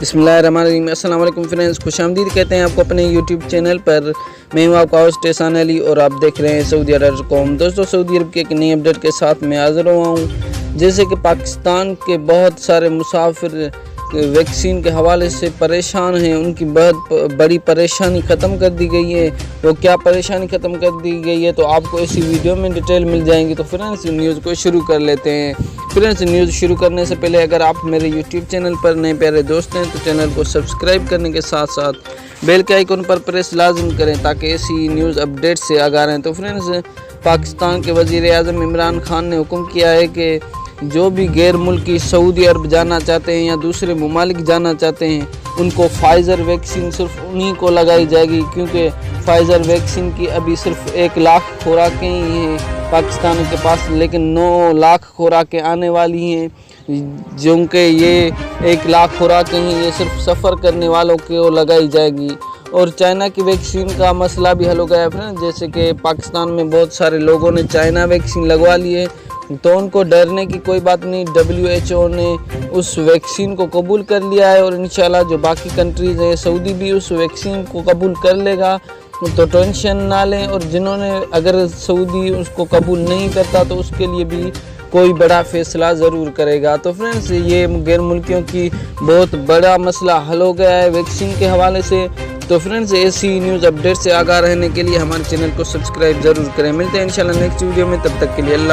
बिस्मिल्लाहिर्रहमानिर्रहीम। अस्सलाम वालेकुम फ्रेंड्स, खुशामदीद कहते हैं आपको अपने यूट्यूब चैनल पर। मैं हूँ आपका होस्ट एहसान अली और आप देख रहे हैं सऊदी अरब कौम। दोस्तों, सऊदी अरब के एक नई अपडेट के साथ मैं हाज़िर हुआ हूँ। जैसे कि पाकिस्तान के बहुत सारे मुसाफिर वैक्सीन के हवाले से परेशान हैं, उनकी बहुत बड़ी परेशानी ख़त्म कर दी गई है। वो क्या परेशानी ख़त्म कर दी गई है तो आपको इसी वीडियो में डिटेल मिल जाएंगी। तो फ्रेंड्स, न्यूज़ को शुरू कर लेते हैं। फ्रेंड्स, न्यूज़ शुरू करने से पहले अगर आप मेरे यूट्यूब चैनल पर नए प्यारे दोस्त हैं तो चैनल को सब्सक्राइब करने के साथ साथ बेल के आइकन पर प्रेस लाजिम करें ताकि ऐसी न्यूज़ अपडेट से आगाह रहें। तो फ्रेंड्स, पाकिस्तान के वज़ीर आज़म इमरान खान ने हुक्म किया है कि जो भी गैर मुल्की सऊदी अरब जाना चाहते हैं या दूसरे ममालिक जाना चाहते हैं, उनको फाइज़र वैक्सीन सिर्फ उन्हीं को लगाई जाएगी, क्योंकि फाइज़र वैक्सीन की अभी सिर्फ 1 लाख खुराकें ही हैं पाकिस्तान के पास, लेकिन 9 लाख खुराकें आने वाली हैं, जो कि ये 1 लाख खुराकें हैं ये सिर्फ सफ़र करने वालों को लगाई जाएगी। और चाइना की वैक्सीन का मसला भी हल हो गया है फ्रेंड्स। जैसे कि पाकिस्तान में बहुत सारे लोगों ने चाइना वैक्सीन लगवा ली है, तो उनको डरने की कोई बात नहीं। WHO ने उस वैक्सीन को कबूल कर लिया है और इंशाल्लाह जो बाकी कंट्रीज़ है, सऊदी भी उस वैक्सीन को कबूल कर लेगा, तो टेंशन ना लें। और जिन्होंने अगर सऊदी उसको कबूल नहीं करता तो उसके लिए भी कोई बड़ा फ़ैसला ज़रूर करेगा। तो फ्रेंड्स, ये गैर मुल्कियों की बहुत बड़ा मसला हल हो गया है वैक्सीन के हवाले से। तो फ्रेंड्स, ऐसी न्यूज़ अपडेट से आगाह रहने के लिए हमारे चैनल को सब्सक्राइब ज़रूर करें। मिलते हैं इंशाल्लाह नेक्स्ट वीडियो में, तब तक के लिए अल्लाह।